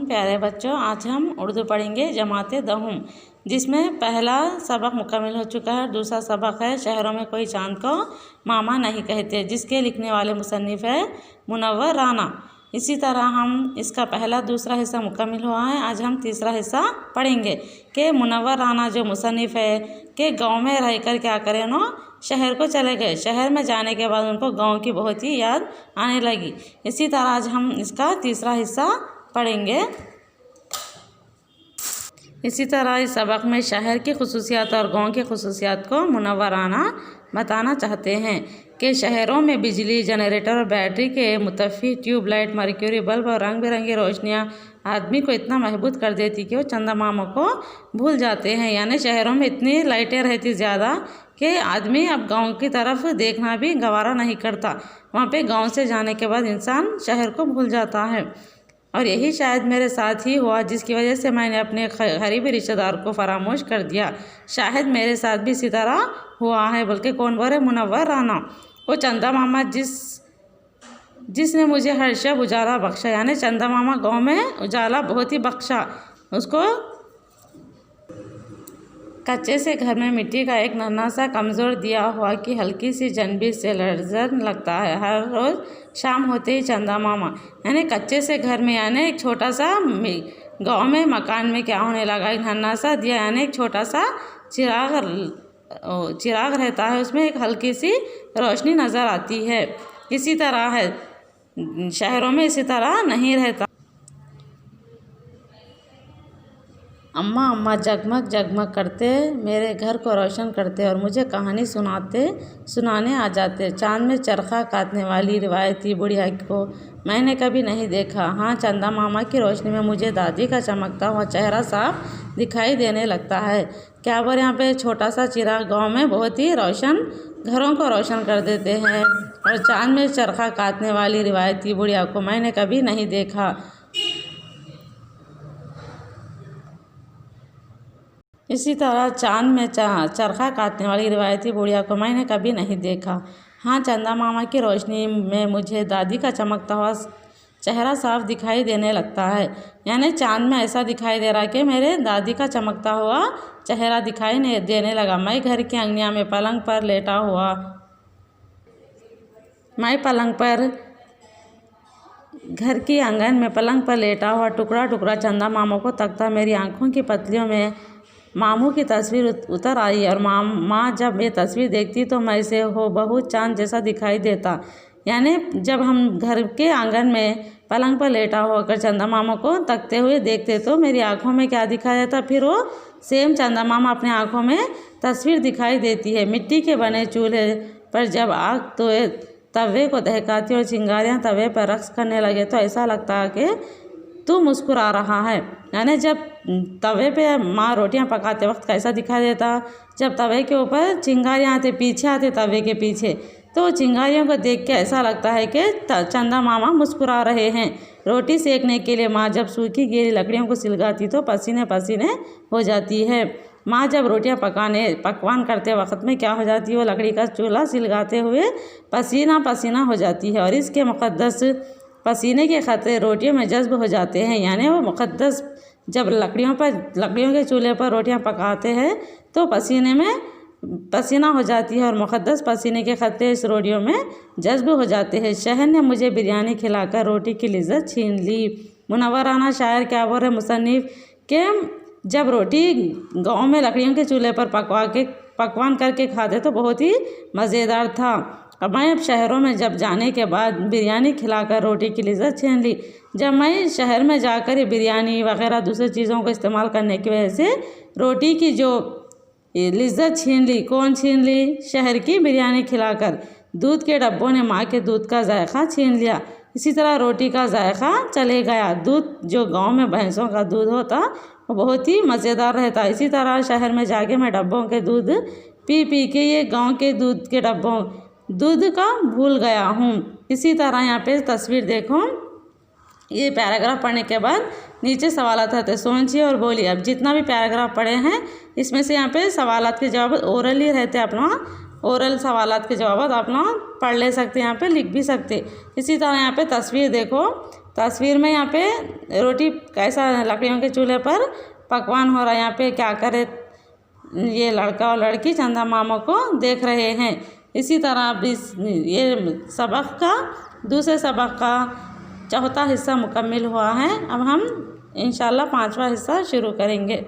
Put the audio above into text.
प्यारे बच्चों, आज हम उर्दू पढ़ेंगे जमाते दहुम, जिसमें पहला सबक मुकम्मल हो चुका है। दूसरा सबक है शहरों में कोई चांद को मामा नहीं कहते, जिसके लिखने वाले मुसन्निफ़ है मुनव्वर राना। इसी तरह हम इसका पहला दूसरा हिस्सा मुकम्मल हुआ है। आज हम तीसरा हिस्सा पढ़ेंगे कि मुनव्वर राना जो मुसन्निफ़ है कि गांव में रहकर क्या करें ना, शहर को चले गए। शहर में जाने के बाद उनको गांव की बहुत ही याद आने लगी। इसी तरह आज हम इसका तीसरा हिस्सा पढ़ेंगे। इसी तरह इस सबक में शहर की खुसूसियात और गांव की खुसूसियात को मुनव्वर राना बताना चाहते हैं कि शहरों में बिजली, जनरेटर और बैटरी के मुतफ़ी ट्यूबलाइट, मर्क्यूरी बल्ब और रंग बिरंगी रोशनियाँ आदमी को इतना महबूब कर देती कि वो चंदा मामा को भूल जाते हैं। यानी शहरों में इतनी लाइटें रहती ज़्यादा कि आदमी अब गांव की तरफ देखना भी गवारा नहीं करता। वहाँ पे गांव से जाने के बाद इंसान शहर को भूल जाता है। और यही शायद मेरे साथ ही हुआ, जिसकी वजह से मैंने अपने करीबी रिश्तेदार को फरामोश कर दिया। शायद मेरे साथ भी इसी तरह हुआ है। बल्कि कौन बोले? मुनव्वर राना, वो चंदा मामा जिसने मुझे हर शब उजाला बख्शा। यानी चंदा मामा गाँव में उजाला बहुत ही बख्शा। उसको कच्चे से घर में मिट्टी का एक नन्हा सा कमज़ोर दिया हुआ कि हल्की सी जनबी से लर्जन लगता है। हर रोज़ शाम होते ही चंदा मामा, यानी कच्चे से घर में, यानी एक छोटा सा गांव में मकान में क्या होने लगा, एक नन्हा सा दिया, यानी एक छोटा सा चिराग रहता है, उसमें एक हल्की सी रोशनी नज़र आती है। इसी तरह है शहरों में, इसी तरह नहीं रहता। अम्मा अम्मा जगमग जगमग करते मेरे घर को रोशन करते और मुझे कहानी सुनाने आ जाते। चांद में चरखा काटने वाली रिवायती बुढ़िया को मैंने कभी नहीं देखा। हाँ, चंदा मामा की रोशनी में मुझे दादी का चमकता हुआ चेहरा साफ दिखाई देने लगता है। क्या बोले, यहाँ पे छोटा सा चिराग गाँव में बहुत ही रोशन घरों को रोशन कर देते हैं। और चांद में चरखा काटने वाली रिवायती बुढ़िया को मैंने कभी नहीं देखा। इसी तरह चांद में चरखा काटने वाली रिवायती बुढ़िया को मैंने कभी नहीं देखा। हाँ, चंदा मामा की रोशनी में मुझे दादी का चमकता हुआ चेहरा साफ दिखाई देने लगता है। यानी चांद में ऐसा दिखाई दे रहा कि मेरे दादी का चमकता हुआ चेहरा दिखाई देने लगा। मैं घर की अंगनिया में पलंग पर लेटा हुआ, घर की आंगन में पलंग पर लेटा हुआ टुकड़ा टुकड़ा चंदा मामा को तकता मेरी आंखों की पतलियों में मामू की तस्वीर उतर आई। और माँ जब ये तस्वीर देखती तो मैं से हो बहुत चांद जैसा दिखाई देता। यानी जब हम घर के आंगन में पलंग पर लेटा होकर चंदा मामा को तकते हुए देखते तो मेरी आंखों में क्या दिखाई देता, फिर वो सेम चंदा मामा अपने आंखों में तस्वीर दिखाई देती है। मिट्टी के बने चूल्हे पर जब आग तो तवे को दहकाती और चिंगारियाँ तवे पर रक्स करने लगे तो ऐसा लगता है कि तू मुस्कुरा रहा है। यानी जब तवे पे माँ रोटियां पकाते वक्त कैसा दिखाई देता, जब तवे के ऊपर चिंगारियाँ आते, पीछे आते तवे के पीछे, तो चिंगारियों को देख के ऐसा लगता है कि चंदा मामा मुस्कुरा रहे हैं। रोटी सेकने के लिए माँ जब सूखी गीली लकड़ियों को सिलगाती तो पसीने पसीने हो जाती है। माँ जब रोटियां पकवान करते वक्त में क्या हो जाती है, वो लकड़ी का चूल्हा सिलगाते हुए पसीना पसीना हो जाती है। और इसके मुक़द्दस पसीने के खतरे रोटियों में जज्ब हो जाते हैं। यानी वो मुक़द्दस जब लकड़ियों के चूल्हे पर रोटियां पकाते हैं तो पसीने में पसीना हो जाती है और मुक़द्दस पसीने के खतरे इस रोटियों में जज्ब हो जाते हैं। शहर ने मुझे बिरयानी खिलाकर रोटी की लिज्जत छीन ली। मुनव्वर राना शायर क्या बोल रहे मुसन्निफ़ के जब रोटी गाँव में लकड़ियों के चूल्हे पर पकवान करके खाते तो बहुत ही मज़ेदार था। अब मैं शहरों में जब जाने के बाद बिरयानी खिलाकर रोटी की लिज्जत छीन ली। जब मैं शहर में जाकर ये बिरयानी वगैरह दूसरी चीज़ों को इस्तेमाल करने की वजह से रोटी की जो लिज्जत छीन ली, कौन छीन ली? शहर की बिरयानी खिलाकर। दूध के डब्बों ने माँ के दूध का जायका छीन लिया। इसी तरह रोटी का जायका चले गया। दूध जो गाँव में भैंसों का दूध होता वो बहुत ही मज़ेदार रहता। इसी तरह शहर में जाके मैं डब्बों के दूध पी के ये गाँव के दूध का भूल गया हूँ। इसी तरह यहाँ पे तस्वीर देखो। ये पैराग्राफ पढ़ने के बाद नीचे सवालात रहते, सोचिए और बोलिए। अब जितना भी पैराग्राफ पढ़े हैं इसमें से यहाँ पे सवालात के जवाब ओरल ही रहते, अपना ओरल सवालात के जवाब अपना पढ़ ले सकते, यहाँ पे लिख भी सकते। इसी तरह यहाँ पे तस्वीर देखो। तस्वीर में यहाँ पे रोटी कैसा लकड़ियों के चूल्हे पर पकवान हो रहा है। यहाँ पे क्या करे, ये लड़का और लड़की चंदा मामा को देख रहे हैं। इसी तरह अब ये सबक का दूसरे सबक का चौथा हिस्सा मुकम्मिल हुआ है। अब हम इंशाल्लाह 5वां हिस्सा शुरू करेंगे।